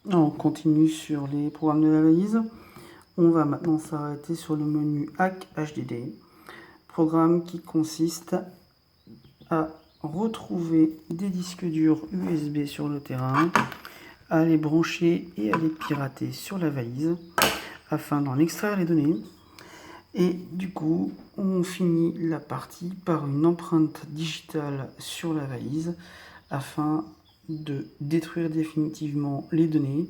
On continue sur les programmes de la valise. On va maintenant s'arrêter sur le menu Hack HDD, programme qui consiste à retrouver des disques durs USB sur le terrain, à les brancher et à les pirater sur la valise afin d'en extraire les données. Et du coup, on finit la partie par une empreinte digitale sur la valise afin de détruire définitivement les données,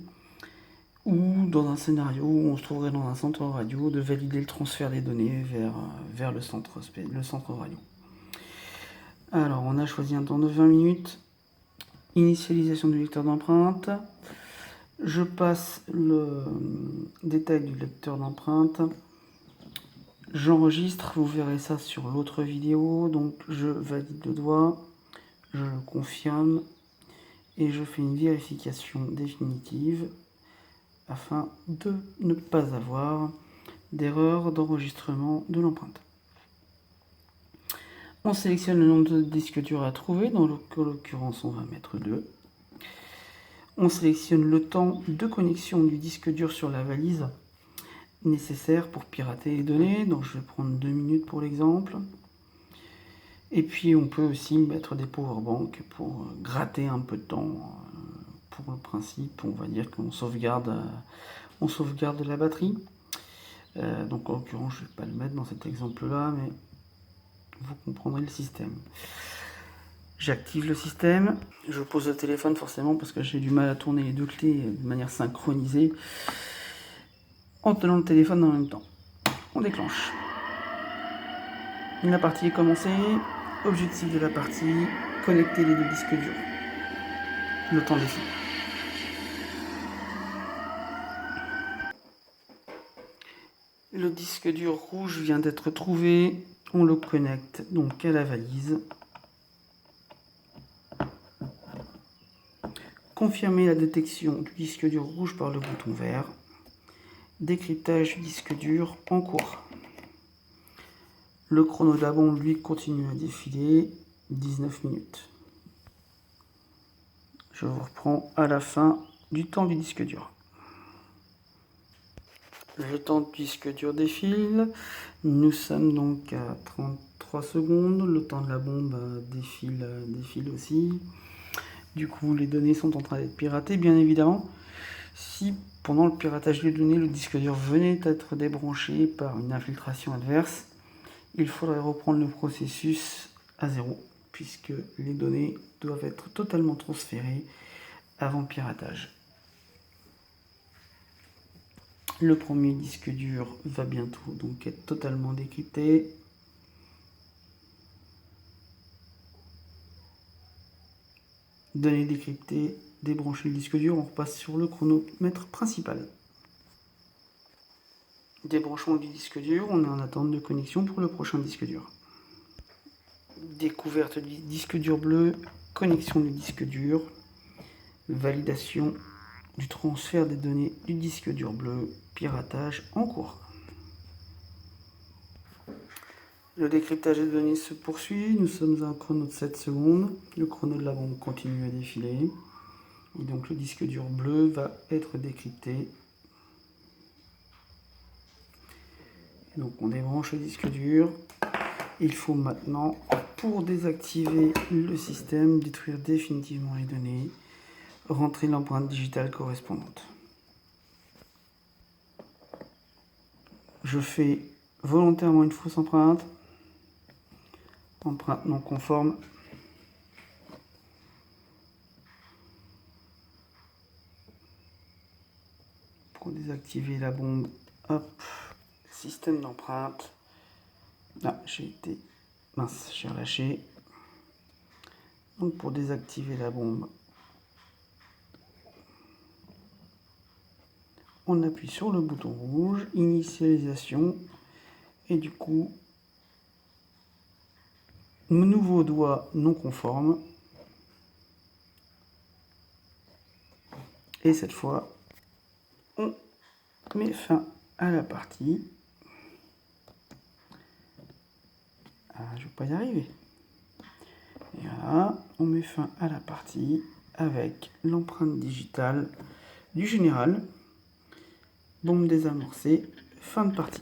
ou dans un scénario où on se trouverait dans un centre radio, de valider le transfert des données vers le centre radio. Alors, on a choisi un temps de 20 minutes. Initialisation du lecteur d'empreintes. Je passe le détail du lecteur d'empreintes. J'enregistre, vous verrez ça sur l'autre vidéo. Donc, je valide le doigt, je le confirme et je fais une vérification définitive afin de ne pas avoir d'erreur d'enregistrement de l'empreinte. On sélectionne le nombre de disques durs à trouver, dans l'occurrence on va mettre 2. On sélectionne le temps de connexion du disque dur sur la valise nécessaire pour pirater les données, donc je vais prendre 2 minutes pour l'exemple. Et puis on peut aussi mettre des powerbanks pour gratter un peu de temps. Pour le principe, on va dire qu'on sauvegarde la batterie. Donc en l'occurrence, je ne vais pas le mettre dans cet exemple-là, mais vous comprendrez le système. J'active le système, je pose le téléphone forcément parce que j'ai du mal à tourner les deux clés de manière synchronisée en tenant le téléphone en même temps. On déclenche. La partie est commencée. Objectif de la partie, connecter les 2 disques durs. Le temps défile. Le disque dur rouge vient d'être trouvé. On le connecte donc à la valise. Confirmer la détection du disque dur rouge par le bouton vert. Décryptage du disque dur en cours. Le chrono de la bombe, lui, continue à défiler. 19 minutes. Je vous reprends à la fin du temps du disque dur. Le temps du disque dur défile. Nous sommes donc à 33 secondes. Le temps de la bombe défile aussi. Du coup, les données sont en train d'être piratées, bien évidemment. Si pendant le piratage des données, le disque dur venait d'être débranché par une infiltration adverse, il faudrait reprendre le processus à zéro, puisque les données doivent être totalement transférées avant piratage. Le premier disque dur va bientôt donc être totalement décrypté. Données décryptées, débrancher le disque dur, on repasse sur le chronomètre principal. Débranchement du disque dur, on est en attente de connexion pour le prochain disque dur. Découverte du disque dur bleu, connexion du disque dur, validation du transfert des données du disque dur bleu, piratage en cours. Le décryptage des données se poursuit, nous sommes à un chrono de 7 secondes, le chrono de la bombe continue à défiler, et donc le disque dur bleu va être décrypté. Et donc on débranche le disque dur. Il faut maintenant, pour désactiver le système, détruire définitivement les données, rentrer l'empreinte digitale correspondante. Je fais volontairement une fausse empreinte non conforme. Pour désactiver la bombe, hop, système d'empreinte. Ah, j'ai relâché. Donc pour désactiver la bombe, on appuie sur le bouton rouge, initialisation, et du coup, nouveau doigt non conforme. Et cette fois, on met fin à la partie. Ah, je ne vais pas y arriver. Et voilà, on met fin à la partie avec l'empreinte digitale du général. Bombe désamorcée, fin de partie.